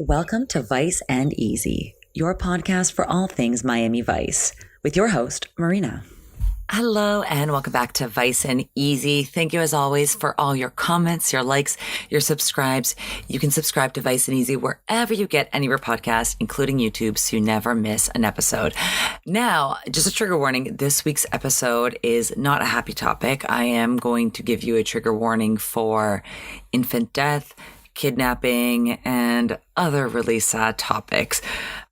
Welcome to Vice and Easy, your podcast for all things Miami Vice, with your host, Marina. Hello and welcome back to Vice and Easy. Thank you as always for all your comments, your likes, your subscribes. You can subscribe to Vice and Easy wherever you get any of your podcasts, including YouTube, so you never miss an episode. Now, just a trigger warning, this week's episode is not a happy topic. I am going to give you a trigger warning for infant death, kidnapping, and other really sad topics.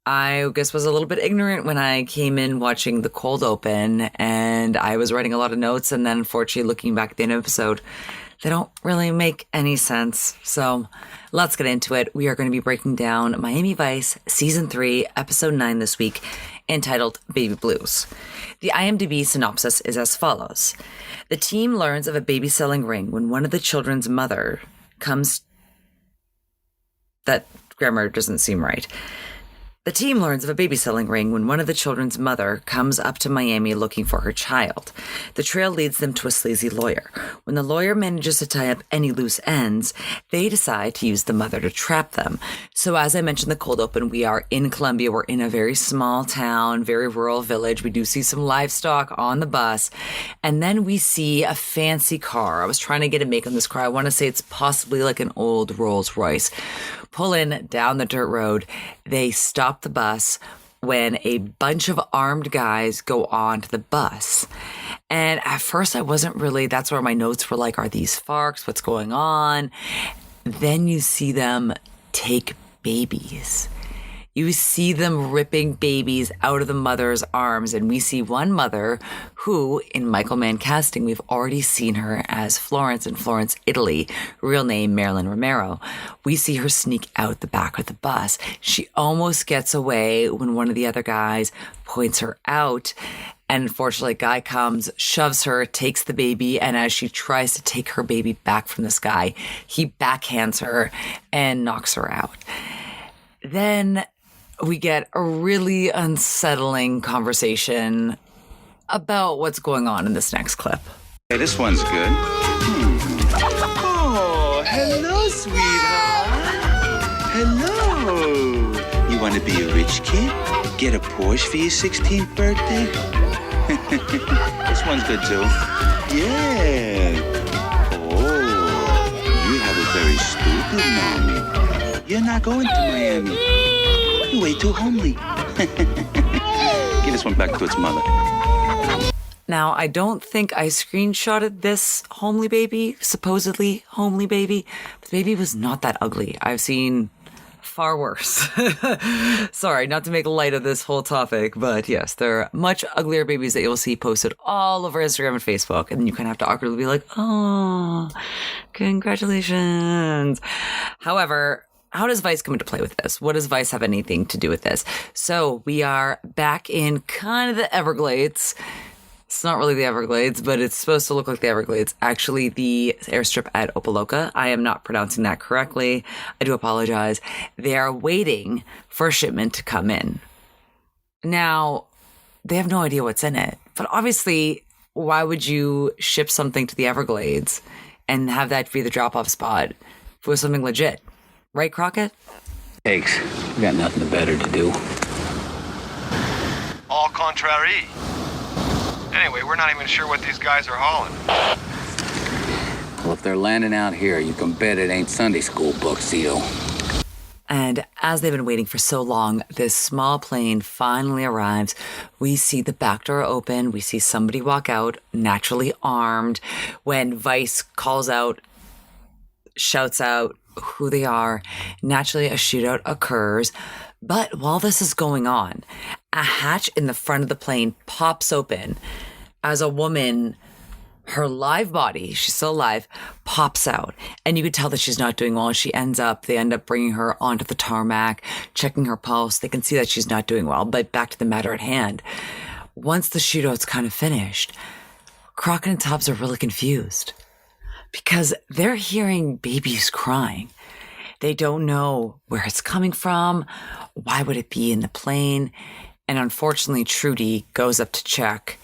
I guess was a little bit ignorant when I came in watching the cold open, and I was writing a lot of notes, and then unfortunately looking back at the end of the episode, they don't really make any sense. So let's get into it. We are going to be breaking down Miami Vice Season 3, Episode 9 this week, entitled Baby Blues. The IMDb synopsis is as follows. The team learns of a baby selling ring when one of the children's mother comes... That grammar doesn't seem right. The team learns of a baby selling ring when one of the children's mother comes up to Miami looking for her child. The trail leads them to a sleazy lawyer. When the lawyer manages to tie up any loose ends, they decide to use the mother to trap them. So as I mentioned in the cold open, we are in Colombia. We're in a very small town, very rural village. We do see some livestock on the bus. And then we see a fancy car. I was trying to get a make on this car. I want to say it's possibly like an old Rolls Royce. Pull in down the dirt road. They stop the bus when a bunch of armed guys go onto the bus. And at first I wasn't really, that's where my notes were like, are these Farcs? What's going on? Then you see them take babies. You see them ripping babies out of the mother's arms. And we see one mother who, in Michael Mann casting, we've already seen her as Florence in Florence, Italy, real name Marilyn Romero. We see her sneak out the back of the bus. She almost gets away when one of the other guys points her out. And unfortunately, a guy comes, shoves her, takes the baby, and as she tries to take her baby back from this guy, he backhands her and knocks her out. Then we get a really unsettling conversation about what's going on in this next clip. Hey, this one's good. Oh, hello, sweetheart. Hello. You want to be a rich kid? Get a Porsche for your 16th birthday? This one's good, too. Yeah. Oh, you have a very stupid mommy. You're not going to Miami. You're way too homely. Give this one back to its mother. Now, I don't think I screenshotted this homely baby, supposedly homely baby. The baby was not that ugly. I've seen far worse. Sorry, not to make light of this whole topic, but yes, there are much uglier babies that you'll see posted all over Instagram and Facebook, and then you kind of have to awkwardly be like, oh, congratulations. However, how does Vice come into play with this? What does Vice have anything to do with this? So we are back in kind of the Everglades. It's not really the Everglades, but it's supposed to look like the Everglades. Actually, the airstrip at Opaloka. I am not pronouncing that correctly. I do apologize. They are waiting for a shipment to come in. Now, they have no idea what's in it. But obviously, why would you ship something to the Everglades and have that be the drop-off spot if it was something legit? Right, Crockett? Thanks. We got nothing better to do. All contrary. Anyway, we're not even sure what these guys are hauling. Well, if they're landing out here, you can bet it ain't Sunday school books, Zito. And as they've been waiting for so long, this small plane finally arrives. We see the back door open. We see somebody walk out, naturally armed. When Vice calls out, shouts out who they are, naturally a shootout occurs. But while this is going on, a hatch in the front of the plane pops open as a woman, her live body, she's still alive, pops out. And you could tell that she's not doing well. They end up bringing her onto the tarmac, checking her pulse. They can see that she's not doing well. But back to the matter at hand. Once the shootout's kind of finished, Crockett and Tubbs are really confused because they're hearing babies crying. They don't know where it's coming from. Why would it be in the plane? And unfortunately, Trudy goes up to check,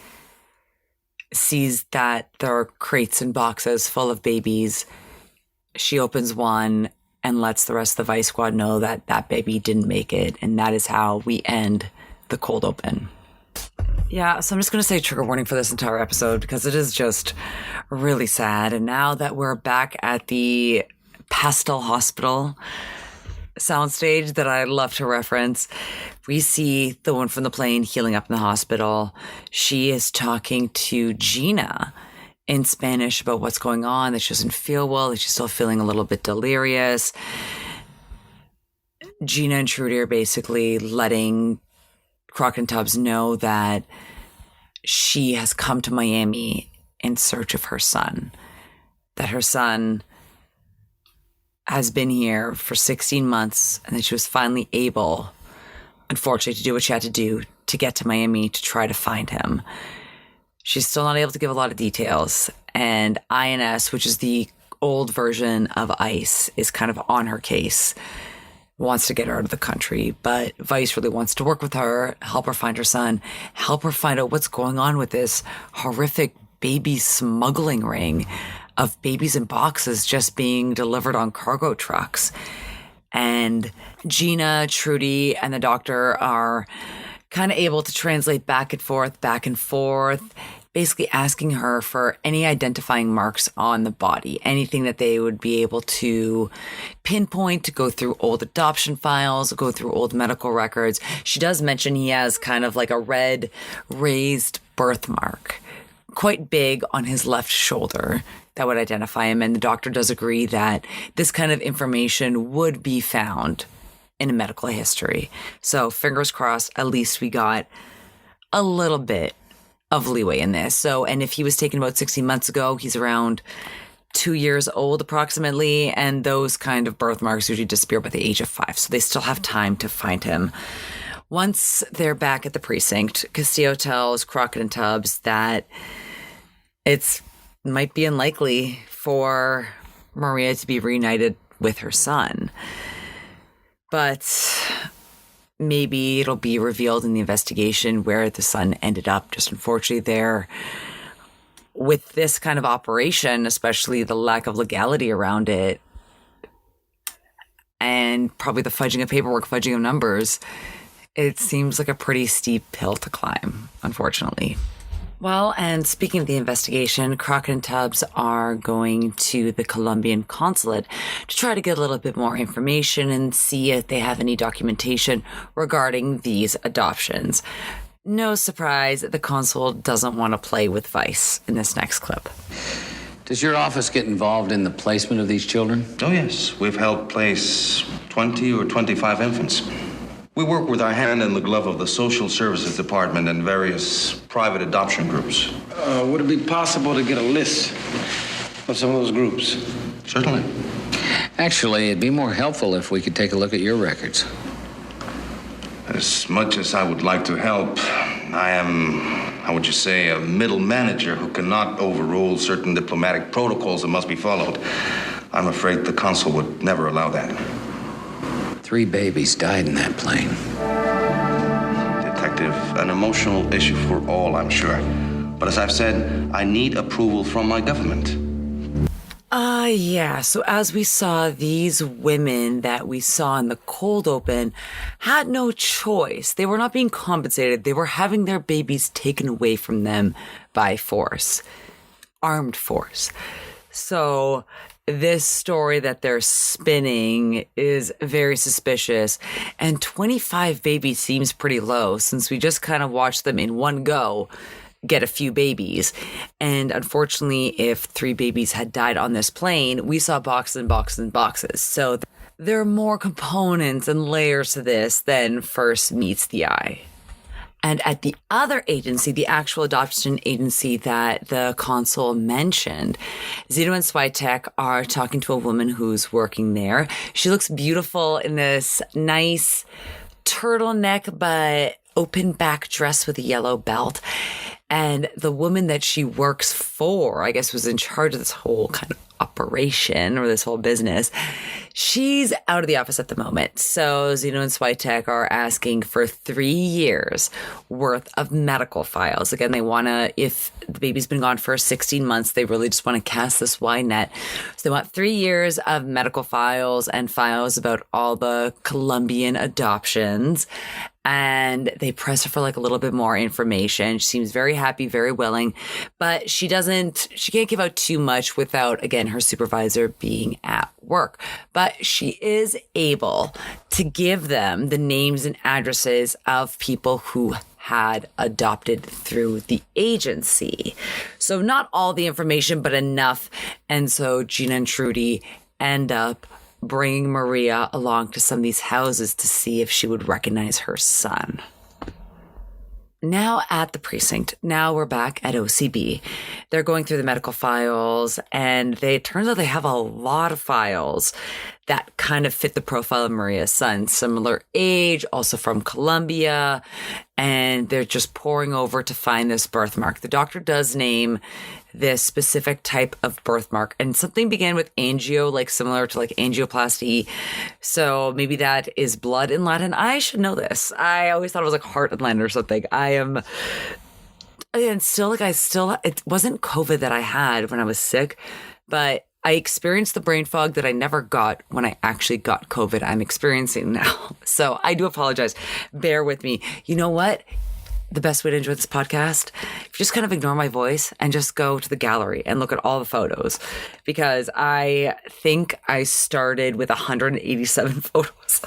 sees that there are crates and boxes full of babies. She opens one and lets the rest of the Vice Squad know that that baby didn't make it. And that is how we end the cold open. Yeah, so I'm just going to say trigger warning for this entire episode because it is just really sad. And now that we're back at the Pastel Hospital soundstage that I love to reference, we see the one from the plane healing up in the hospital. She is talking to Gina in Spanish about what's going on, that she doesn't feel well, that she's still feeling a little bit delirious. Gina and Trudy are basically letting Crockett and Tubbs know that she has come to Miami in search of her son, that her son has been here for 16 months and that she was finally able, unfortunately, to do what she had to do to get to Miami to try to find him. She's still not able to give a lot of details, and INS, which is the old version of ICE, is kind of on her case, wants to get her out of the country, but Vice really wants to work with her, help her find her son, help her find out what's going on with this horrific baby smuggling ring of babies in boxes just being delivered on cargo trucks. And Gina, Trudy, and the doctor are kind of able to translate back and forth, basically asking her for any identifying marks on the body, anything that they would be able to pinpoint, to go through old adoption files, go through old medical records. She does mention he has kind of like a red raised birthmark, quite big on his left shoulder, that would identify him. And the doctor does agree that this kind of information would be found in a medical history. So fingers crossed, at least we got a little bit of leeway in this. So, and if he was taken about 16 months ago, he's around 2 years old approximately, and those kind of birthmarks usually disappear by the age of 5. So they still have time to find him. Once they're back at the precinct, Castillo tells Crockett and Tubbs that it might be unlikely for Maria to be reunited with her son. But maybe it'll be revealed in the investigation where the son ended up. Just unfortunately there, with this kind of operation, especially the lack of legality around it, and probably the fudging of paperwork, fudging of numbers, it seems like a pretty steep hill to climb, unfortunately. Well, and speaking of the investigation, Crockett and Tubbs are going to the Colombian consulate to try to get a little bit more information and see if they have any documentation regarding these adoptions. No surprise, the consul doesn't want to play with Vice in this next clip. Does your office get involved in the placement of these children? Oh, yes. We've helped place 20 or 25 infants. We work with our hand in the glove of the Social Services Department and various private adoption groups. Would it be possible to get a list of some of those groups? Certainly. Actually, it'd be more helpful if we could take a look at your records. As much as I would like to help, I am, how would you say, a middle manager who cannot overrule certain diplomatic protocols that must be followed. I'm afraid the consul would never allow that. 3 babies died in that plane. Detective, an emotional issue for all, I'm sure. But as I've said, I need approval from my government. Yeah. So as we saw, these women that we saw in the cold open had no choice. They were not being compensated. They were having their babies taken away from them by force, armed force. So this story that they're spinning is very suspicious, and 25 babies seems pretty low since we just kind of watched them in one go get a few babies. And unfortunately, if 3 babies had died on this plane, we saw boxes and boxes and boxes. So there are more components and layers to this than first meets the eye. And at the other agency, the actual adoption agency that the consul mentioned, Zito and Switek are talking to a woman who's working there. She looks beautiful in this nice turtleneck but open back dress with a yellow belt. And the woman that she works for, I guess, was in charge of this whole kind of operation or this whole business. She's out of the office at the moment. So Zeno and Switek are asking for 3 years worth of medical files. Again, they want to, if the baby's been gone for 16 months, they really just want to cast this wide net. So they want 3 years of medical files and files about all the Colombian adoptions. And they press her for like a little bit more information. She seems very happy, very willing, but she can't give out too much without, again, her supervisor being at work. But she is able to give them the names and addresses of people who had adopted through the agency. So not all the information, but enough. And so Gina and Trudy end up bringing Maria along to some of these houses to see if she would recognize her son. Now at the precinct, now we're back at OCB. They're going through the medical files, and it turns out they have a lot of files that kind of fit the profile of Maria's son. Similar age, also from Colombia, and they're just pouring over to find this birthmark. The doctor does name this specific type of birthmark, and something began with angio, like similar to like angioplasty. So maybe that is blood in Latin. I should know this. I always thought it was like heart in Latin or something. it wasn't COVID that I had when I was sick, but I experienced the brain fog that I never got when I actually got COVID. I'm experiencing now. So I do apologize. Bear with me. You know what? The best way to enjoy this podcast, if you just kind of ignore my voice and just go to the gallery and look at all the photos, because I think I started with 187 photos.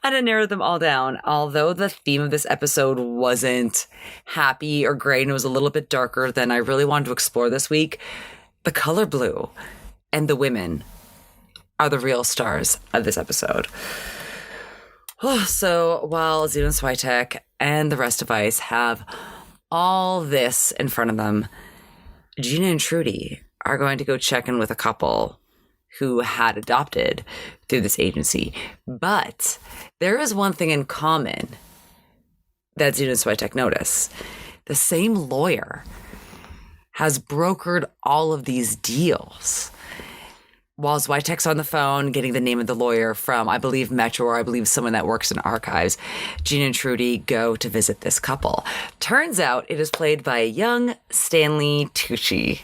I didn't narrow them all down. Although the theme of this episode wasn't happy or great and it was a little bit darker than I really wanted to explore this week, the color blue and the women are the real stars of this episode. So while Zeno and Switek and the rest of us have all this in front of them, Gina and Trudy are going to go check in with a couple who had adopted through this agency. But there is one thing in common that Zeno and Switek notice. The same lawyer has brokered all of these deals. While Switek's on the phone getting the name of the lawyer from, I believe, Metro, or I believe someone that works in archives, Gina and Trudy go to visit this couple. Turns out it is played by a young Stanley Tucci.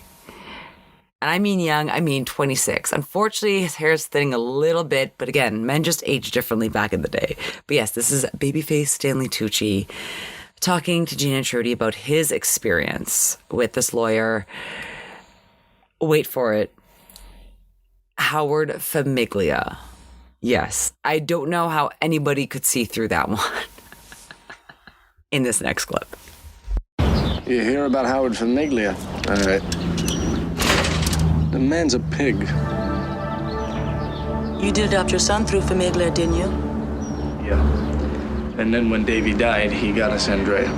And I mean young, I mean 26. Unfortunately, his hair is thinning a little bit, but again, men just age differently back in the day. But yes, this is babyface Stanley Tucci talking to Gina and Trudy about his experience with this lawyer. Wait for it. Howard Famiglia. Yes, I don't know how anybody could see through that one in this next clip. You hear about Howard Famiglia? All right. The man's a pig. You did adopt your son through Famiglia, didn't you? Yeah. And then when Davy died, he got us Andrea.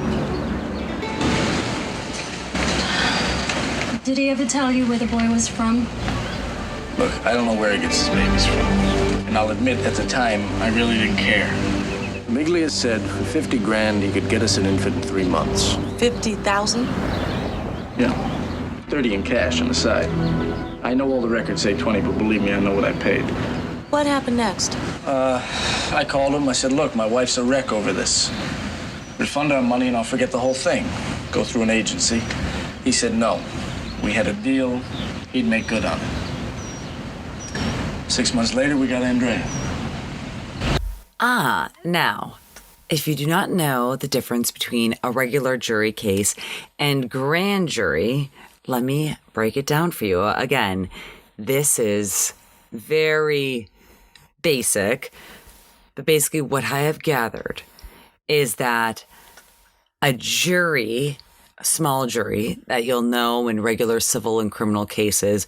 Did he ever tell you where the boy was from? Look, I don't know where he gets his babies from. And I'll admit, at the time, I really didn't care. Famiglia said for 50 grand, he could get us an infant in 3 months. 50,000? Yeah. 30 in cash on the side. I know all the records say 20, but believe me, I know what I paid. What happened next? I called him. I said, look, my wife's a wreck over this. Refund our money and I'll forget the whole thing. Go through an agency. He said no. We had a deal. He'd make good on it. 6 months later, we got Andrea. Now, if you do not know the difference between a regular jury case and grand jury, let me break it down for you. Again, this is very basic, but basically what I have gathered is that a jury, a small jury that you'll know in regular civil and criminal cases,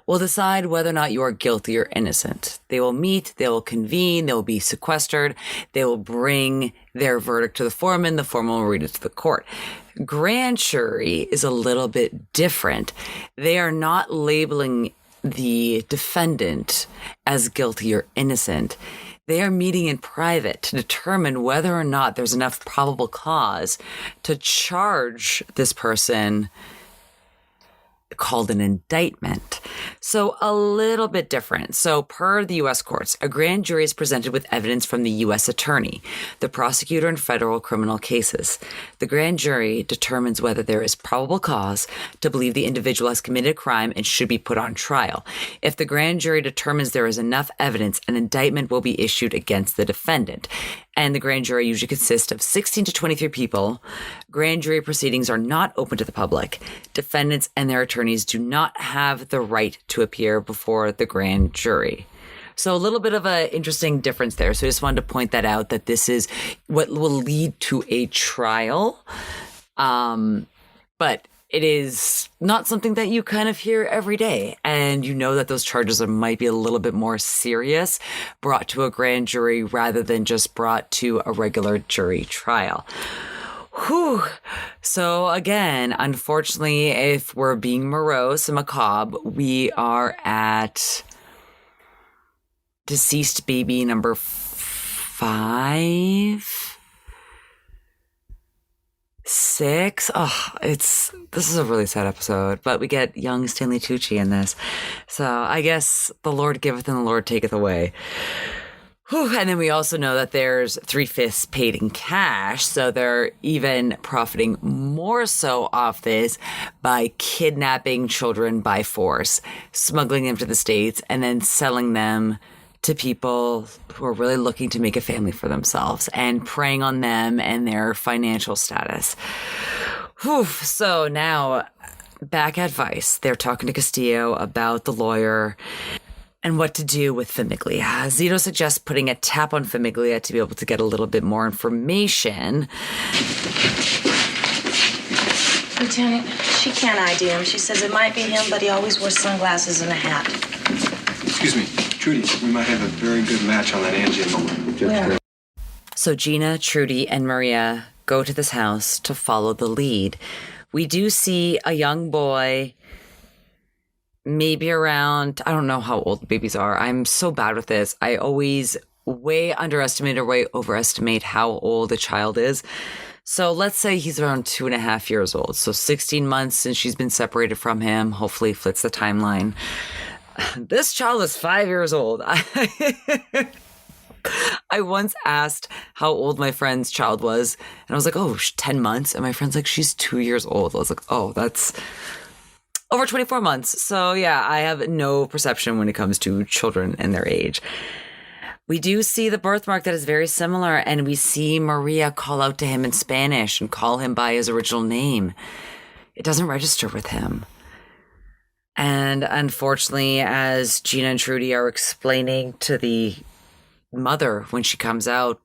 will decide whether or not you are guilty or innocent. They will meet, they will convene, they will be sequestered, they will bring their verdict to the foreman will read it to the court. Grand jury is a little bit different. They are not labeling the defendant as guilty or innocent. They are meeting in private to determine whether or not there's enough probable cause to charge this person called an indictment. So a little bit different. So per the U.S. courts, a grand jury is presented with evidence from the U.S. attorney, the prosecutor in federal criminal cases. The grand jury determines whether there is probable cause to believe the individual has committed a crime and should be put on trial. If the grand jury determines there is enough evidence, an indictment will be issued against the defendant. And the grand jury usually consists of 16 to 23 people. Grand jury proceedings are not open to the public. Defendants and their attorneys do not have the right to appear before the grand jury. So a little bit of an interesting difference there. So I just wanted to point that out, that this is what will lead to a trial. But it is not something that you kind of hear every day. And you know that those charges might be a little bit more serious, brought to a grand jury rather than just brought to a regular jury trial. Whew. So again, unfortunately, if we're being morose and macabre, we are at deceased baby number 5. 6. This is a really sad episode, but we get young Stanley Tucci in this. So I guess the Lord giveth and the Lord taketh away. Whew. And then we also know that there's 3/5 paid in cash. So they're even profiting more so off this by kidnapping children by force, smuggling them to the States, and then selling them to people who are really looking to make a family for themselves and preying on them and their financial status. Whew. So now back at Vice, they're talking to Castillo about the lawyer and what to do with Famiglia. Zito suggests putting a tap on Famiglia to be able to get a little bit more information. Lieutenant, she can't ID him. She says it might be him, but he always wears sunglasses and a hat. Excuse me, Trudy, we might have a very good match on that engine. Where? So Gina, Trudy, and Maria go to this house to follow the lead. We do see a young boy, maybe around, I don't know how old the babies are. I'm so bad with this. I always way underestimate or way overestimate how old a child is. So let's say he's around 2.5 years old. So 16 months since she's been separated from him. Hopefully fits the timeline. This child is 5 years old. I once asked how old my friend's child was, and I was like, 10 months. And my friend's like, she's 2 years old. I was like, that's over 24 months. So yeah, I have no perception when it comes to children and their age. We do see the birthmark that is very similar, and we see Maria call out to him in Spanish and call him by his original name. It doesn't register with him. And unfortunately, as Gina and Trudy are explaining to the mother when she comes out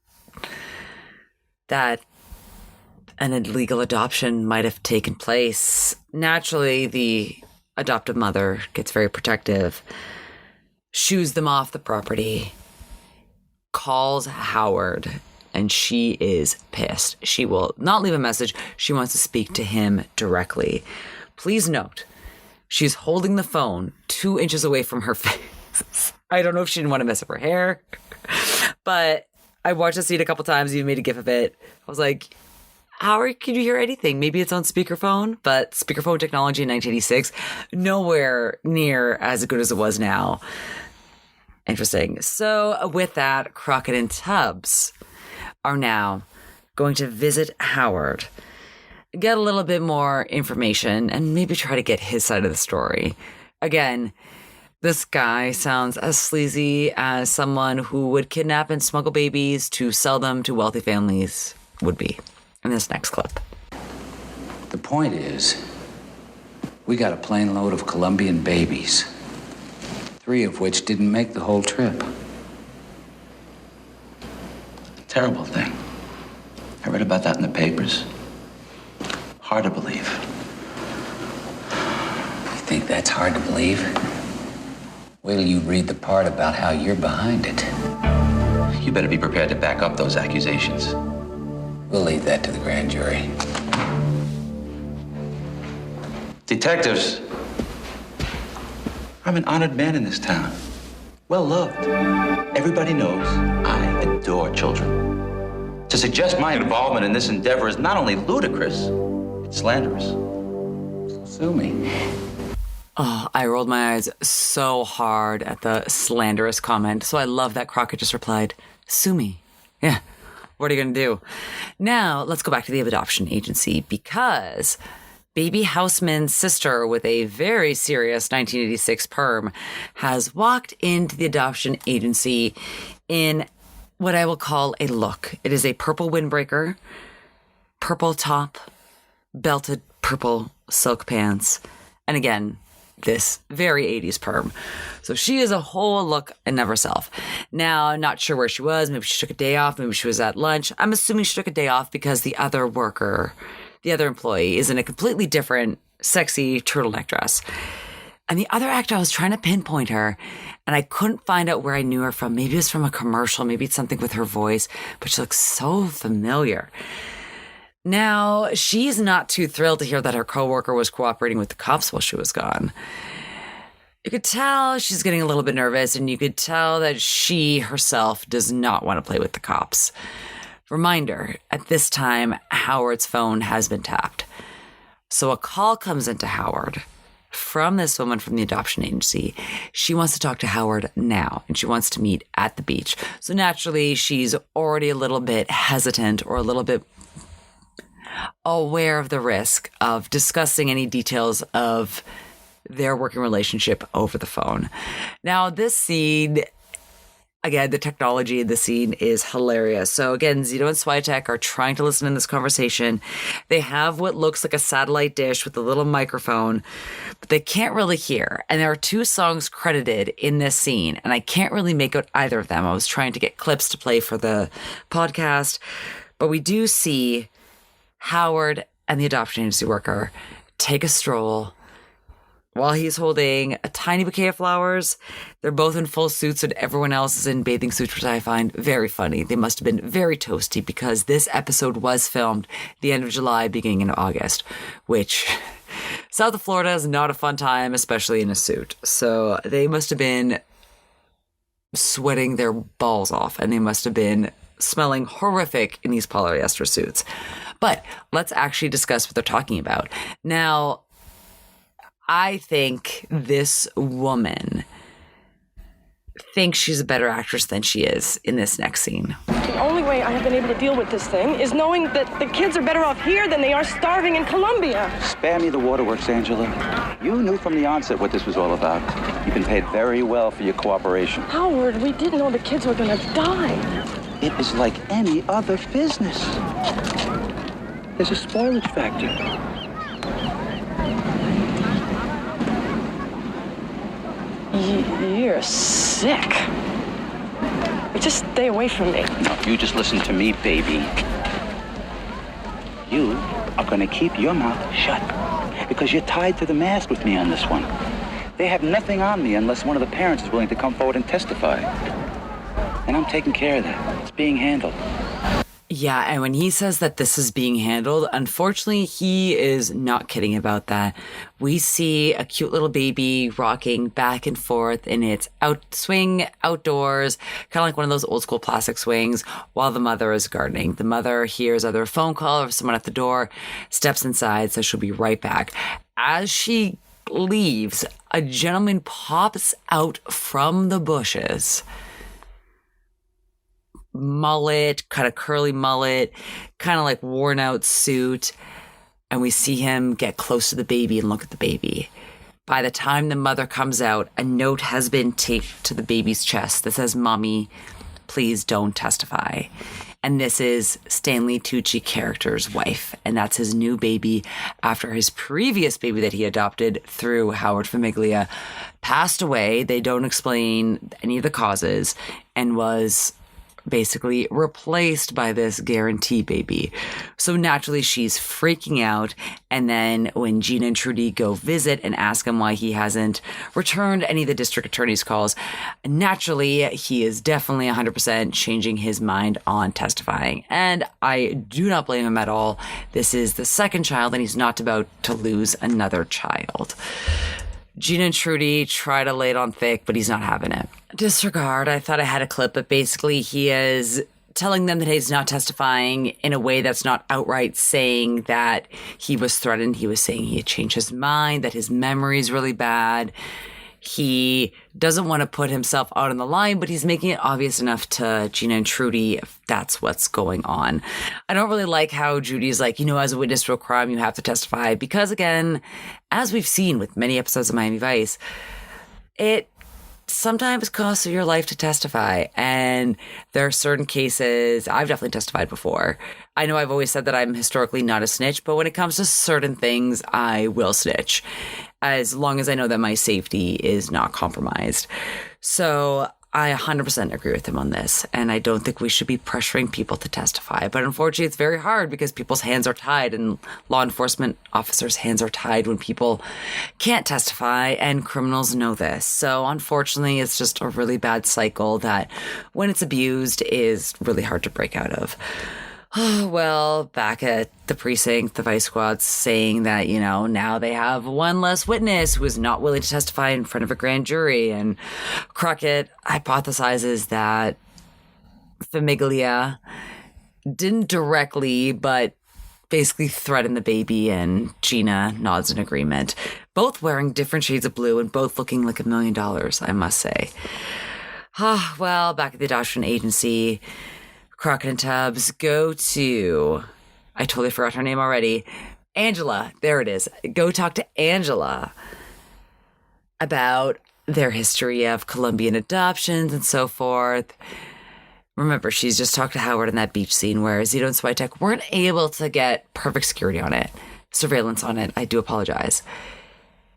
that an illegal adoption might have taken place, naturally the adoptive mother gets very protective, shoos them off the property, calls Howard, and she is pissed. She will not leave a message. She wants to speak to him directly. Please note, she's holding the phone 2 inches away from her face. I don't know if she didn't want to mess up her hair, but I watched the scene a couple times. You made a gif of it. I was like, Howard, can you hear anything? Maybe it's on speakerphone, but speakerphone technology in 1986, nowhere near as good as it was now. Interesting. So with that, Crockett and Tubbs are now going to visit Howard, get a little bit more information, and maybe try to get his side of the story. Again, this guy sounds as sleazy as someone who would kidnap and smuggle babies to sell them to wealthy families would be in this next clip. The point is, we got a plane load of Colombian babies, 3 of which didn't make the whole trip. Terrible thing. I read about that in the papers. Hard to believe. You think that's hard to believe? Wait till you read the part about how you're behind it. You better be prepared to back up those accusations. We'll leave that to the grand jury. Detectives, I'm an honored man in this town. Well loved. Everybody knows I adore children. To suggest my involvement in this endeavor is not only ludicrous, it's slanderous. Sue me. Oh, I rolled my eyes so hard at the slanderous comment. So I love that Crockett just replied, "Sue me." Yeah. What are you going to do? Now, let's go back to the adoption agency because Baby Houseman's sister with a very serious 1986 perm has walked into the adoption agency in what I will call a look. It is a purple windbreaker, purple top, belted purple silk pants, and again, this very 80s perm. So she is a whole look and of herself. Now, I'm not sure where she was. Maybe she took a day off. Maybe she was at lunch. I'm assuming she took a day off because the other worker, the other employee, is in a completely different sexy turtleneck dress. And the other actor, I was trying to pinpoint her, and I couldn't find out where I knew her from. Maybe it's from a commercial. Maybe it's something with her voice, but she looks so familiar. Now, she's not too thrilled to hear that her coworker was cooperating with the cops while she was gone. You could tell she's getting a little bit nervous, and you could tell that she herself does not want to play with the cops. Reminder, at this time, Howard's phone has been tapped. So a call comes into Howard from this woman from the adoption agency. She wants to talk to Howard now, and she wants to meet at the beach. So naturally, she's already a little bit hesitant or a little bit aware of the risk of discussing any details of their working relationship over the phone. Now, this scene, again, the technology in the scene is hilarious. So again, Zito and Swiatek are trying to listen in this conversation. They have what looks like a satellite dish with a little microphone, but they can't really hear. And there are 2 songs credited in this scene, and I can't really make out either of them. I was trying to get clips to play for the podcast, but we do see Howard and the adoption agency worker take a stroll while he's holding a tiny bouquet of flowers. They're both in full suits and everyone else is in bathing suits, which I find very funny. They must have been very toasty because this episode was filmed the end of July, beginning in August, which South of Florida is not a fun time, especially in a suit. So they must have been sweating their balls off and they must have been smelling horrific in these polyester suits. But let's actually discuss what they're talking about. Now, I think this woman thinks she's a better actress than she is in this next scene. The only way I have been able to deal with this thing is knowing that the kids are better off here than they are starving in Colombia. Spare me the waterworks, Angela. You knew from the onset what this was all about. You've been paid very well for your cooperation. Howard, we didn't know the kids were gonna die. It is like any other business. There's a spoilage factor. You're sick. Just stay away from me. No, you just listen to me, baby. You are going to keep your mouth shut because you're tied to the mast with me on this one. They have nothing on me unless one of the parents is willing to come forward and testify. And I'm taking care of that. It's being handled. Yeah, and when he says that this is being handled, unfortunately, he is not kidding about that. We see a cute little baby rocking back and forth in its swing outdoors, kind of like one of those old school plastic swings, while the mother is gardening. The mother hears either a phone call or someone at the door, steps inside, says she'll be right back. As she leaves, a gentleman pops out from the bushes. Mullet, kind of curly mullet, kind of like worn out suit. And we see him get close to the baby and look at the baby. By the time the mother comes out, a note has been taped to the baby's chest that says, "Mommy, please don't testify." And this is Stanley Tucci character's wife. And that's his new baby after his previous baby that he adopted through Howard Famiglia passed away. They don't explain any of the causes and was basically replaced by this guarantee baby. So naturally she's freaking out. And then when Gina and Trudy go visit and ask him why he hasn't returned any of the district attorney's calls, naturally he is definitely 100% changing his mind on testifying. And I do not blame him at all. This is the second child and he's not about to lose another child. Gina and Trudy try to lay it on thick, but he's not having it. Disregard. I thought I had a clip, but basically he is telling them that he's not testifying in a way that's not outright saying that he was threatened. He was saying he had changed his mind, that his memory is really bad. He doesn't want to put himself out on the line, but he's making it obvious enough to Gina and Trudy if that's what's going on. I don't really like how Judy's like, as a witness to a crime, you have to testify. Because again, as we've seen with many episodes of Miami Vice, it sometimes costs you your life to testify. And there are certain cases, I've definitely testified before. I know I've always said that I'm historically not a snitch, but when it comes to certain things, I will snitch, as long as I know that my safety is not compromised. So I 100% agree with him on this, and I don't think we should be pressuring people to testify. But unfortunately, it's very hard because people's hands are tied, and law enforcement officers' hands are tied when people can't testify, and criminals know this. So unfortunately, it's just a really bad cycle that, when it's abused, is really hard to break out of. Well, back at the precinct, the Vice Squad's saying that, now they have one less witness who is not willing to testify in front of a grand jury. And Crockett hypothesizes that Famiglia didn't directly, but basically threaten the baby, and Gina nods in agreement. Both wearing different shades of blue and both looking like $1 million, I must say. Well, back at the adoption agency, Crockett and Tubbs go to, I totally forgot her name already, Angela. There it is. Go talk to Angela about their history of Colombian adoptions and so forth. Remember, she's just talked to Howard in that beach scene where Zito and Switek weren't able to get perfect security on it, surveillance on it. I do apologize.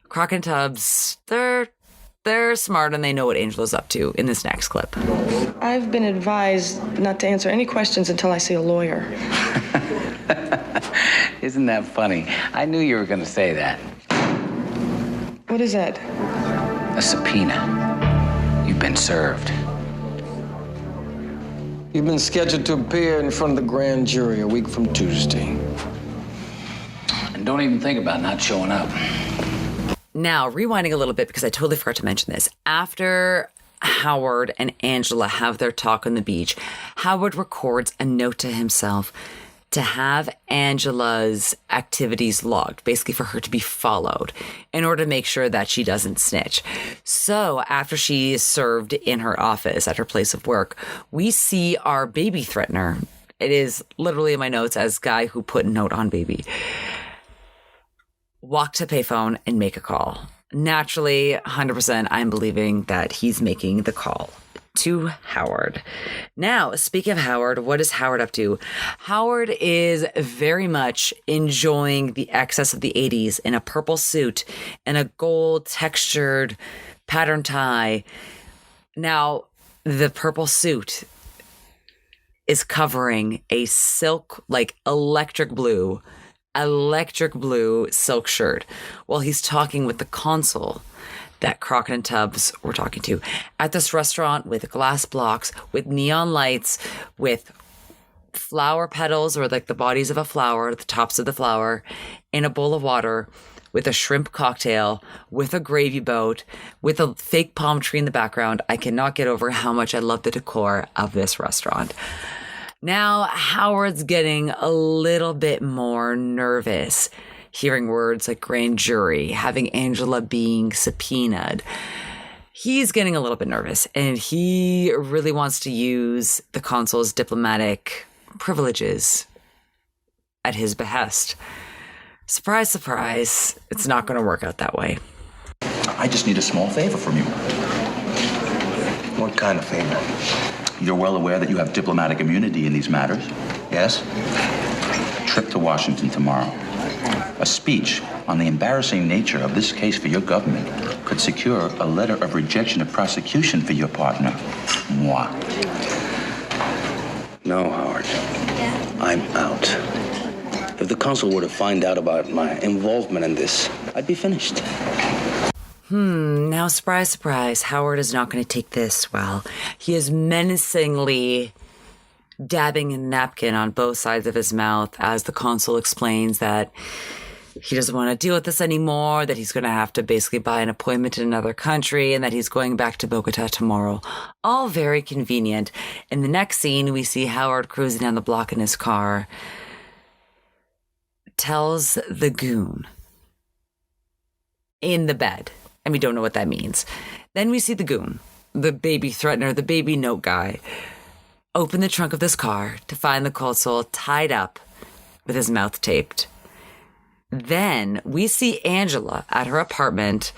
Crockett and Tubbs, they're smart and they know what Angela's up to in this next clip. I've been advised not to answer any questions until I see a lawyer. Isn't that funny? I knew you were going to say that. What is that? A subpoena. You've been served. You've been scheduled to appear in front of the grand jury a week from Tuesday. And don't even think about not showing up. Now, rewinding a little bit, because I totally forgot to mention this. After Howard and Angela have their talk on the beach, Howard records a note to himself to have Angela's activities logged, basically for her to be followed in order to make sure that she doesn't snitch. So after she is served in her office at her place of work, we see our baby threatener. It is literally in my notes as guy who put note on baby. Walk to payphone and make a call. Naturally, 100% I'm believing that he's making the call to Howard. Now, speaking of Howard, what is Howard up to? Howard is very much enjoying the excess of the 80s in a purple suit and a gold textured pattern tie. Now, the purple suit is covering a silk, like electric blue silk shirt while he's talking with the consul that Crockett and Tubbs were talking to at this restaurant with glass blocks, with neon lights, with flower petals or like the bodies of a flower, the tops of the flower, in a bowl of water, with a shrimp cocktail, with a gravy boat, with a fake palm tree in the background. I cannot get over how much I love the decor of this restaurant. Now, Howard's getting a little bit more nervous, hearing words like grand jury, having Angela being subpoenaed. He's getting a little bit nervous, and he really wants to use the consul's diplomatic privileges at his behest. Surprise, surprise, it's not going to work out that way. I just need a small favor from you. What kind of favor? You're well aware that you have diplomatic immunity in these matters, yes? A trip to Washington tomorrow. A speech on the embarrassing nature of this case for your government could secure a letter of rejection of prosecution for your partner. Moi. No, Howard. I'm out. If the consul were to find out about my involvement in this, I'd be finished. Now, surprise, surprise, Howard is not going to take this well. He is menacingly dabbing a napkin on both sides of his mouth as the consul explains that he doesn't want to deal with this anymore, that he's going to have to basically buy an appointment in another country, and that he's going back to Bogota tomorrow. All very convenient. In the next scene, we see Howard cruising down the block in his car, tells the goon in the bed, and we don't know what that means. Then we see the goon, the baby threatener, the baby note guy, open the trunk of this car to find the console tied up with his mouth taped. Then we see Angela at her apartment.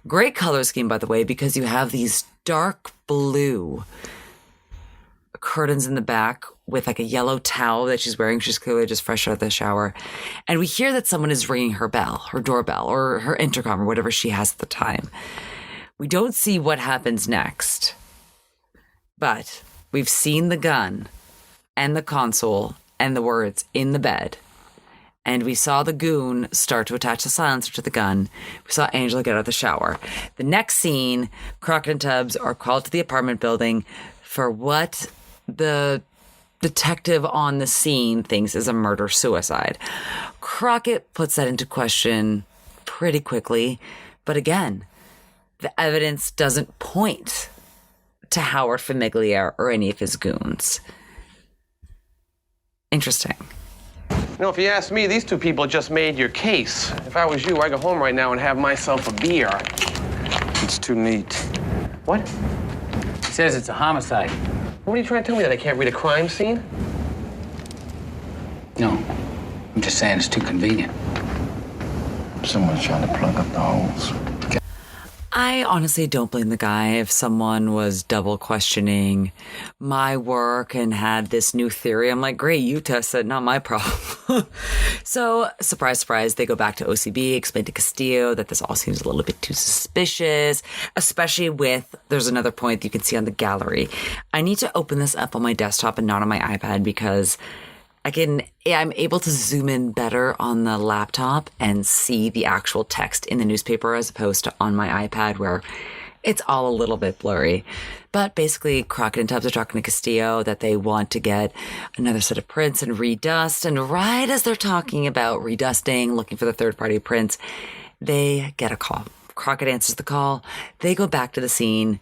Great color scheme, by the way, because you have these dark blue curtains in the back with like a yellow towel that she's wearing. She's clearly just fresh out of the shower. And we hear that someone is ringing her bell, her doorbell, or her intercom, or whatever she has at the time. We don't see what happens next, but we've seen the gun and the console and the words in the bed. And we saw the goon start to attach the silencer to the gun. We saw Angela get out of the shower. The next scene, Crockett and Tubbs are called to the apartment building for what the detective on the scene thinks is a murder-suicide. Crockett puts that into question pretty quickly. But again, the evidence doesn't point to Howard Famiglia or any of his goons. Interesting. You know, if you ask me, these two people just made your case. If I was you, I'd go home right now and have myself a beer. It's too neat. What? He says it's a homicide. What are you trying to tell me, that I can't read a crime scene? No, I'm just saying it's too convenient. Someone's trying to plug up the holes. I honestly don't blame the guy if someone was double questioning my work and had this new theory. I'm like, great, you test it, not my problem. So, surprise, surprise, they go back to OCB, explain to Castillo that this all seems a little bit too suspicious, especially with, there's another point you can see on the gallery. I need to open this up on my desktop and not on my iPad because I'm able to zoom in better on the laptop and see the actual text in the newspaper as opposed to on my iPad where it's all a little bit blurry. But basically, Crockett and Tubbs are talking to Castillo that they want to get another set of prints and redust. And right as they're talking about redusting, looking for the third-party prints, they get a call. Crockett answers the call. They go back to the scene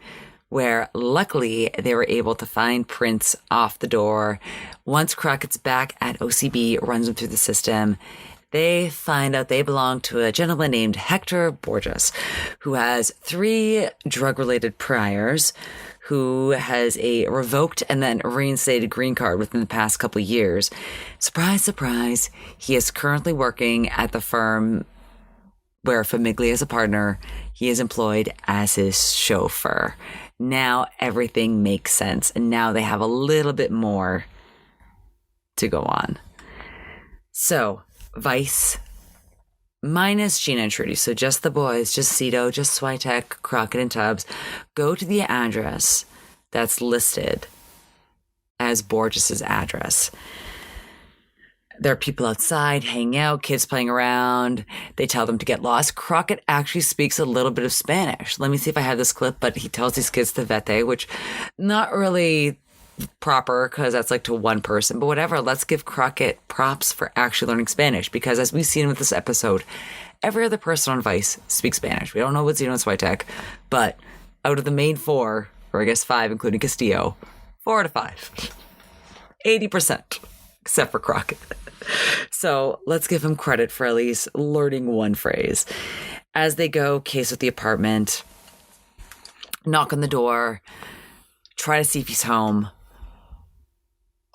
where luckily they were able to find prints off the door. Once Crockett's back at OCB, runs them through the system, they find out they belong to a gentleman named Hector Borges, who has 3 drug-related priors, who has a revoked and then reinstated green card within the past couple of years. Surprise, surprise, he is currently working at the firm where Famiglia is a partner. He is employed as his chauffeur. Now everything makes sense, and now they have a little bit more to go on. So, Vice, minus Gina and Trudy, so just the boys, just Cito, just Switek, Crockett, and Tubbs, go to the address that's listed as Borges's address. There are people outside hanging out, kids playing around. They tell them to get lost. Crockett actually speaks a little bit of Spanish. Let me see if I have this clip, but he tells these kids to vete, which not really proper because that's like to one person, but whatever. Let's give Crockett props for actually learning Spanish because as we've seen with this episode, every other person on Vice speaks Spanish. We don't know what's Zeno and Switek, but out of the main 4, or I guess 5, including Castillo, 4 out of 5. 80%, except for Crockett. So let's give him credit for at least learning one phrase. As they go, case with the apartment, knock on the door, try to see if he's home.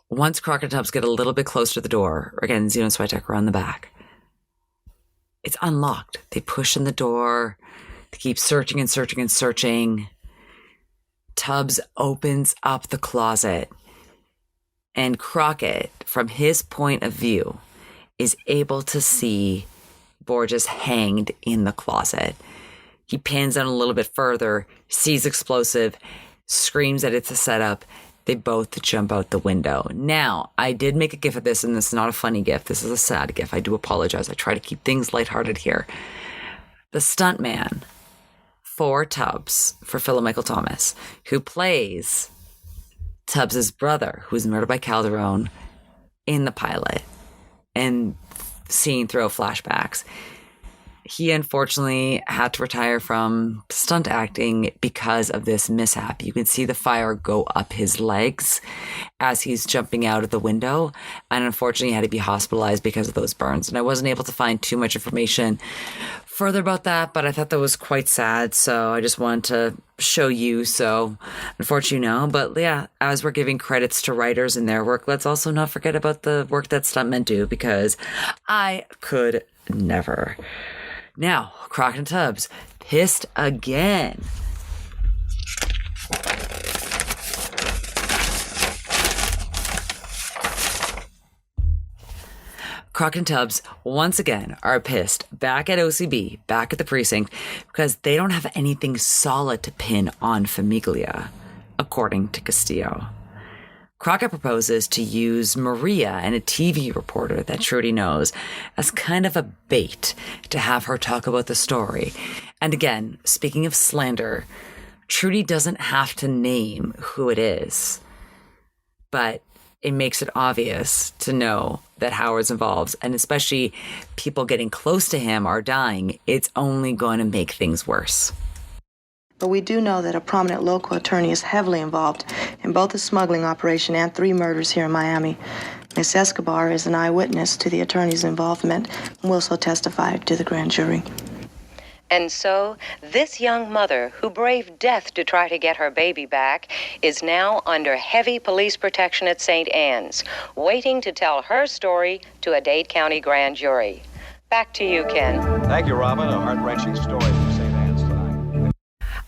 Once Crockett and Tubbs get a little bit closer to the door, again, Zeno and Switek are on the back. It's unlocked. They push in the door. They keep searching and searching and searching. Tubbs opens up the closet. And Crockett, from his point of view, is able to see Borges hanged in the closet. He pans down a little bit further, sees explosive, screams that it's a setup. They both jump out the window. Now, I did make a gif of this, and this is not a funny gif. This is a sad gif. I do apologize. I try to keep things lighthearted here. The stuntman for Tubbs, for Philip Michael Thomas, who plays Tubbs's brother, who was murdered by Calderon in the pilot and seen through flashbacks. He unfortunately had to retire from stunt acting because of this mishap. You can see the fire go up his legs as he's jumping out of the window, and unfortunately had to be hospitalized because of those burns. And I wasn't able to find too much information further about that, but I thought that was quite sad, so I just wanted to show you. So unfortunately, no. But yeah, as we're giving credits to writers and their work, let's also not forget about the work that stuntmen do, because I could never. Now, Crockett and Tubbs, pissed again. Crockett and Tubbs, once again, are pissed back at OCB, back at the precinct, because they don't have anything solid to pin on Famiglia, according to Castillo. Crockett proposes to use Maria and a TV reporter that Trudy knows as kind of a bait to have her talk about the story. And again, speaking of slander, Trudy doesn't have to name who it is, but it makes it obvious to know that Howard's involved, and especially people getting close to him are dying. It's only going to make things worse. But we do know that a prominent local attorney is heavily involved in both the smuggling operation and 3 murders here in Miami. Miss Escobar is an eyewitness to the attorney's involvement and will so testify to the grand jury. And so, this young mother, who braved death to try to get her baby back, is now under heavy police protection at St. Anne's, waiting to tell her story to a Dade County grand jury. Back to you, Ken. Thank you, Robin. A heart-wrenching story from St. Anne's tonight.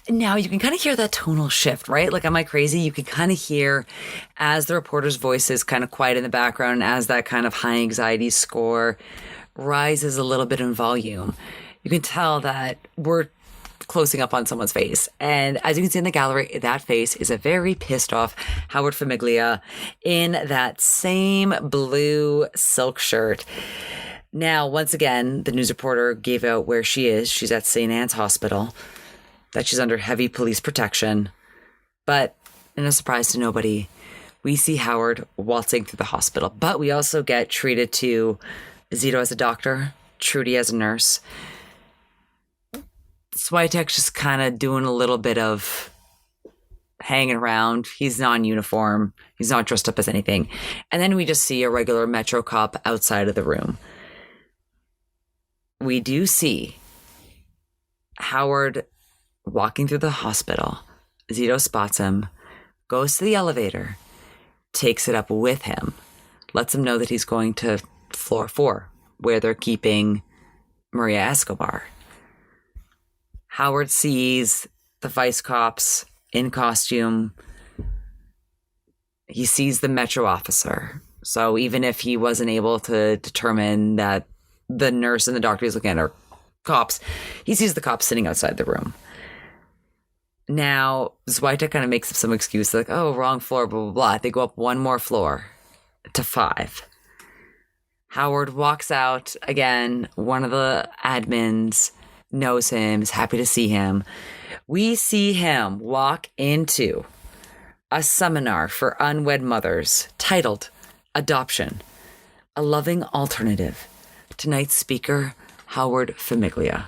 Now, you can kind of hear that tonal shift, right? Like, am I crazy? You can kind of hear as the reporter's voice is kind of quiet in the background, and as that kind of high anxiety score rises a little bit in volume, you can tell that we're closing up on someone's face. And as you can see in the gallery, that face is a very pissed off Howard Famiglia in that same blue silk shirt. Now, once again, the news reporter gave out where she is. She's at St. Anne's Hospital, that she's under heavy police protection. But in a surprise to nobody, we see Howard waltzing through the hospital. But we also get treated to Zito as a doctor, Trudy as a nurse. Switek's just kind of doing a little bit of hanging around. He's not in uniform. He's not dressed up as anything. And then we just see a regular Metro cop outside of the room. We do see Howard walking through the hospital. Zito spots him, goes to the elevator, takes it up with him, lets him know that he's going to floor 4, where they're keeping Maria Escobar. Howard sees the vice cops in costume. He sees the Metro officer. So even if he wasn't able to determine that the nurse and the doctor he's looking at are cops, he sees the cops sitting outside the room. Now, Zwitek kind of makes up some excuse like, oh, wrong floor, blah, blah, blah. They go up one more floor to 5. Howard walks out again. One of the admins knows him, is happy to see him. We see him walk into a seminar for unwed mothers titled Adoption, a Loving Alternative. Tonight's speaker, Howard Famiglia.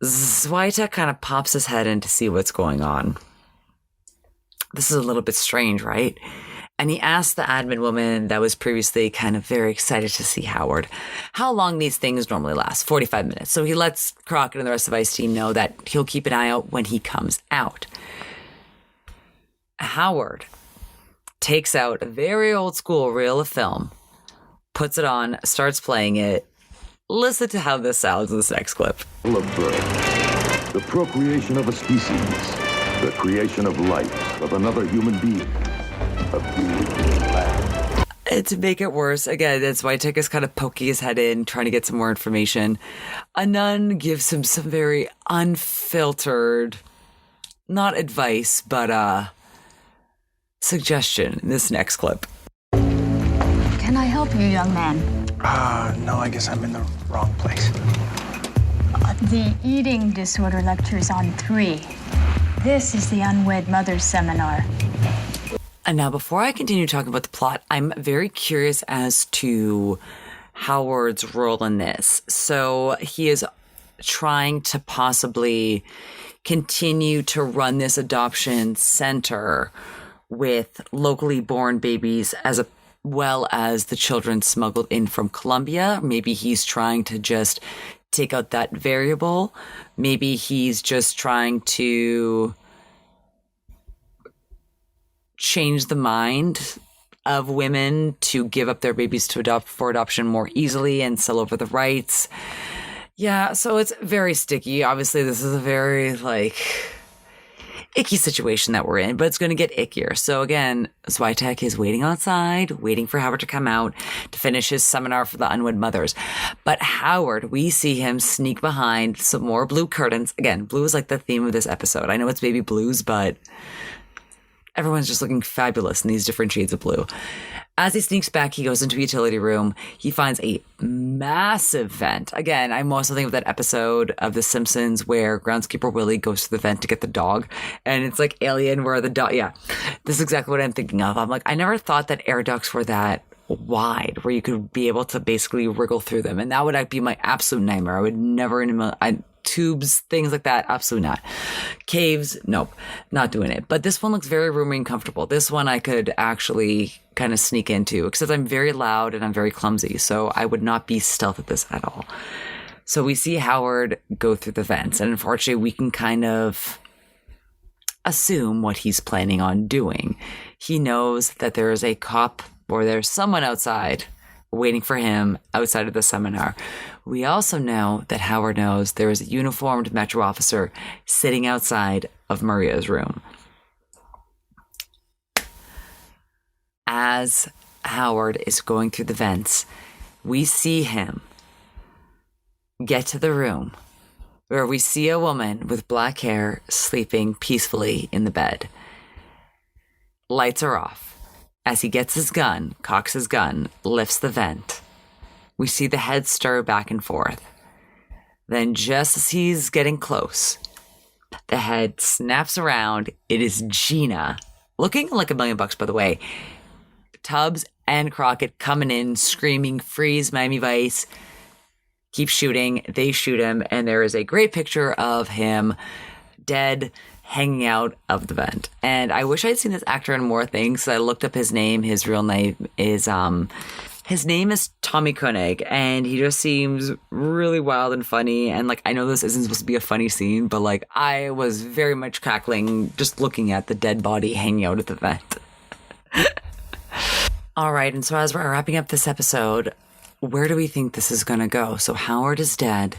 Zwitek kind of pops his head in to see what's going on. This is a little bit strange, right? And he asked the admin woman that was previously kind of very excited to see Howard how long these things normally last. 45 minutes. So he lets Crockett and the rest of Vice team know that he'll keep an eye out when he comes out. Howard takes out a very old school reel of film, puts it on, starts playing it. Listen to how this sounds in this next clip. Of birth, the procreation of a species, the creation of life, of another human being. And to make it worse, again, that's why Tic is kind of poking his head in, trying to get some more information. A nun gives him some very unfiltered, not advice, but suggestion in this next clip. Can I help you, young man? No, I guess I'm in the wrong place. The eating disorder lecture is on 3. This is the unwed mother's seminar. And now, before I continue talking about the plot, I'm very curious as to Howard's role in this. So he is trying to possibly continue to run this adoption center with locally born babies as well as the children smuggled in from Colombia. Maybe he's trying to just take out that variable. Maybe he's just trying to change the mind of women to give up their babies for adoption more easily and sell over the rights. Yeah, so it's very sticky. Obviously, this is a very, icky situation that we're in, but it's going to get ickier. So again, Switek is waiting outside, waiting for Howard to come out to finish his seminar for the unwed mothers. But Howard, we see him sneak behind some more blue curtains. Again, blue is like the theme of this episode. I know it's baby blues, but everyone's just looking fabulous in these different shades of blue. As he sneaks back, he goes into a utility room. He finds a massive vent. Again, I'm also thinking of that episode of The Simpsons where groundskeeper Willie goes to the vent to get the dog. And it's like Alien where the dog, yeah, this is exactly what I'm thinking of. I'm like, I never thought that air ducts were that wide where you could be able to basically wriggle through them. And that would be my absolute nightmare. I would never tubes, things like that, absolutely not. Caves, nope, not doing it. But this one looks very roomy and comfortable. This one I could actually kind of sneak into, except I'm very loud and I'm very clumsy, so I would not be stealth at this at all. So we see Howard go through the vents, and unfortunately we can kind of assume what he's planning on doing. He knows that there is a cop or there's someone outside waiting for him outside of the seminar. We also know that Howard knows there is a uniformed Metro officer sitting outside of Maria's room. As Howard is going through the vents, we see him get to the room where we see a woman with black hair sleeping peacefully in the bed. Lights are off. As he gets his gun, cocks his gun, lifts the vent, we see the head stir back and forth. Then just as he's getting close, the head snaps around. It is Gina, looking like $1 million, by the way. Tubbs and Crockett coming in, screaming, freeze, Miami Vice. Keep shooting. They shoot him, and there is a great picture of him dead, hanging out of the vent. And I wish I'd seen this actor in more things. I looked up his name. His real name is Tommy Koenig, and he just seems really wild and funny. And I know this isn't supposed to be a funny scene, but I was very much cackling just looking at the dead body hanging out at the vent. All right, and so as we're wrapping up this episode, where do we think this is going to go? So Howard is dead,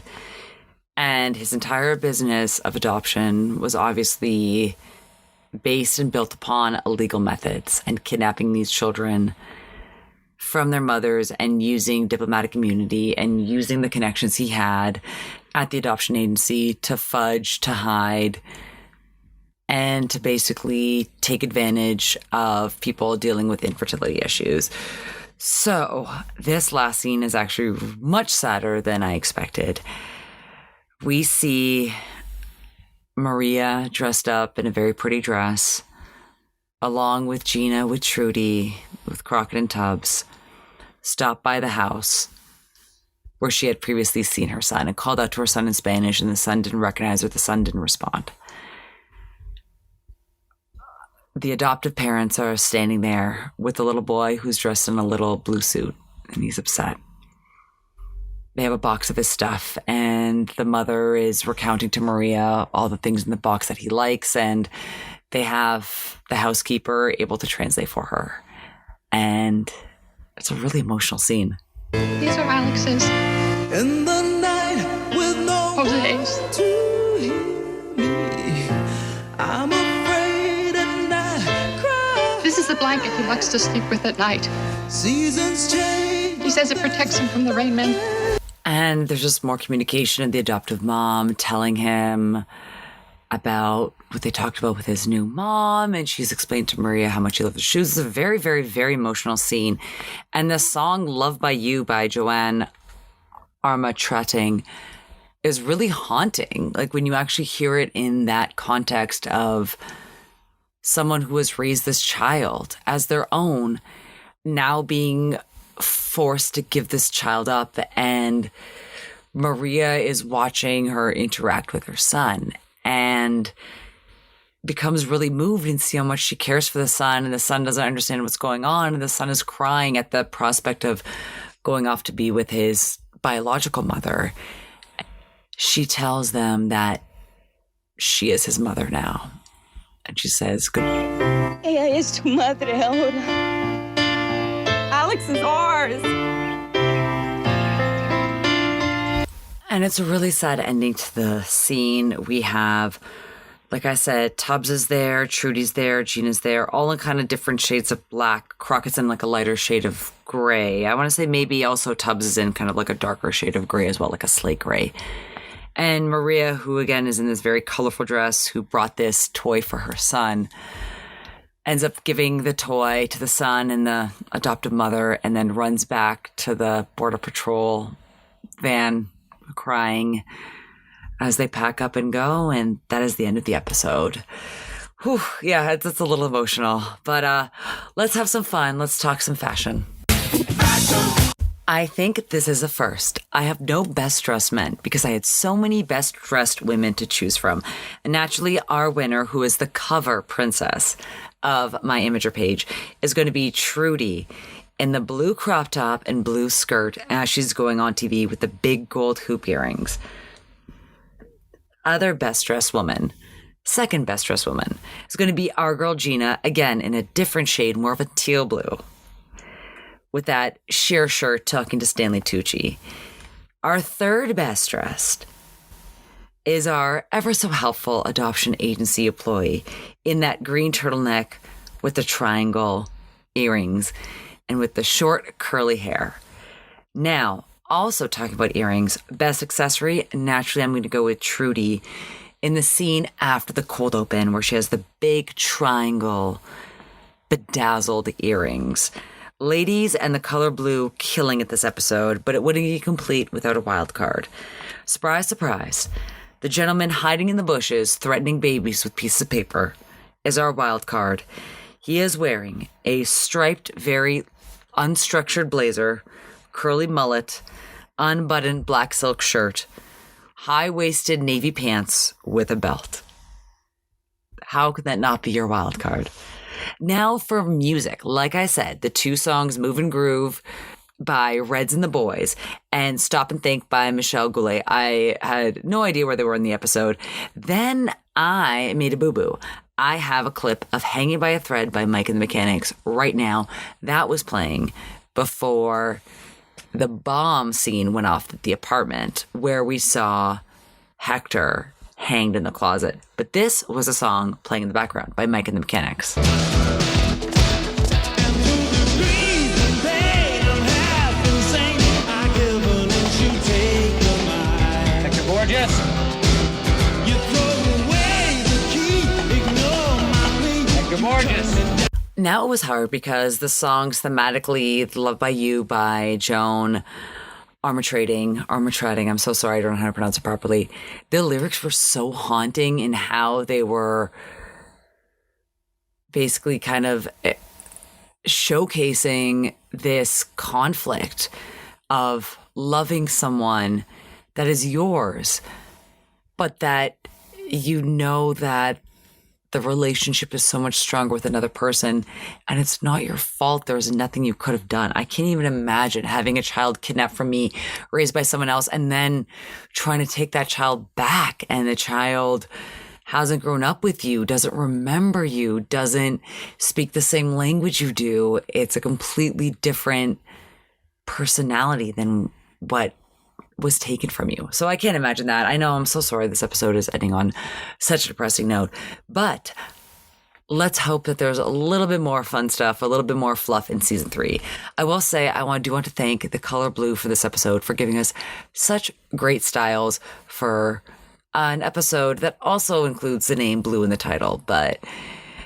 and his entire business of adoption was obviously based and built upon illegal methods and kidnapping these children from their mothers and using diplomatic immunity and using the connections he had at the adoption agency to fudge, to hide, and to basically take advantage of people dealing with infertility issues. So this last scene is actually much sadder than I expected. We see Maria dressed up in a very pretty dress, along with Gina, with Trudy, with Crockett and Tubbs, stopped by the house where she had previously seen her son and called out to her son in Spanish, and the son didn't recognize her. The son didn't respond. The adoptive parents are standing there with the little boy who's dressed in a little blue suit, and he's upset. They have a box of his stuff, and the mother is recounting to Maria all the things in the box that he likes, and they have the housekeeper able to translate for her. And it's a really emotional scene. These are Alex's. In the night with no Jose's. To hear me, I'm afraid and I cry. This is the blanket he likes to sleep with at night. Seasons change. He says it protects him from the rain men. And there's just more communication of the adoptive mom telling him about what they talked about with his new mom, and she's explained to Maria how much she loved the shoes. It's a very, very, very emotional scene. And the song Love by You by Joanne Armatrading is really haunting. When you actually hear it in that context of someone who has raised this child as their own, now being forced to give this child up, and Maria is watching her interact with her son and becomes really moved and see how much she cares for the son, and the son doesn't understand what's going on, and the son is crying at the prospect of going off to be with his biological mother. She tells them that she is his mother now. And she says, good. Ella es tu madre ahora. Alex is ours. And it's a really sad ending to the scene. We have, like I said, Tubbs is there, Trudy's there, Gina's there, all in kind of different shades of black. Crockett's in like a lighter shade of gray. I want to say maybe also Tubbs is in kind of like a darker shade of gray as well, like a slate gray. And Maria, who again is in this very colorful dress, who brought this toy for her son, ends up giving the toy to the son and the adoptive mother, and then runs back to the Border Patrol van crying as they pack up and go. And that is the end of the episode. Whew, yeah, it's a little emotional, but let's have some fun. Let's talk some fashion. I think this is a first. I have no best dressed men because I had so many best dressed women to choose from. And naturally, our winner, who is the cover princess of my Imager page, is going to be Trudy in the blue crop top and blue skirt as she's going on TV with the big gold hoop earrings. Other best dressed woman, second best dressed woman, is going to be our girl Gina, again in a different shade, more of a teal blue, with that sheer shirt talking to Stanley Tucci. Our third best dressed is our ever so helpful adoption agency employee in that green turtleneck with the triangle earrings and with the short curly hair. Now, also talking about earrings, best accessory, naturally I'm going to go with Trudy in the scene after the cold open where she has the big triangle bedazzled earrings. Ladies and the color blue killing it this episode, but it wouldn't be complete without a wild card. Surprise, surprise. The gentleman hiding in the bushes, threatening babies with pieces of paper, is our wild card. He is wearing a striped, very unstructured blazer, curly mullet, unbuttoned black silk shirt, high-waisted navy pants with a belt. How could that not be your wild card? Now for music. Like I said, the two songs Move and Groove by Reds and the Boys and Stop and Think by Michelle Goulet. I had no idea where they were in the episode. Then I made a boo-boo. I have a clip of Hanging by a Thread by Mike and the Mechanics right now. That was playing before the bomb scene went off at the apartment where we saw Hector hanged in the closet. But this was a song playing in the background by Mike and the Mechanics. Hector Gorgeous. Hector Gorgeous. Now it was hard because the songs thematically, Love by You by Joan Armatrading, I'm so sorry, I don't know how to pronounce it properly. The lyrics were so haunting in how they were basically kind of showcasing this conflict of loving someone that is yours, but that you know that the relationship is so much stronger with another person and it's not your fault. There was nothing you could have done. I can't even imagine having a child kidnapped from me, raised by someone else, and then trying to take that child back. And the child hasn't grown up with you, doesn't remember you, doesn't speak the same language you do. It's a completely different personality than what was taken from you. So I can't imagine that. I know, I'm so sorry this episode is ending on such a depressing note, but let's hope that there's a little bit more fun stuff, a little bit more fluff in season 3. I will say I do want to thank the color blue for this episode for giving us such great styles for an episode that also includes the name Blue in the title, but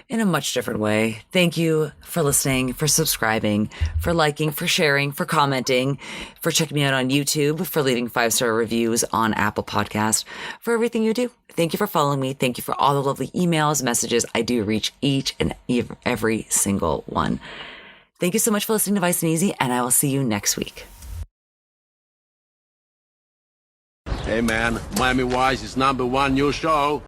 in a much different way. Thank you for listening, for subscribing, for liking, for sharing, for commenting, for checking me out on YouTube, for leaving 5-star reviews on Apple Podcast, for everything you do. Thank you for following me. Thank you for all the lovely emails, messages. I do reach each and every single one. Thank you so much for listening to Vice and Easy, and I will see you next week. Hey man, Miami Vice is #1 new show.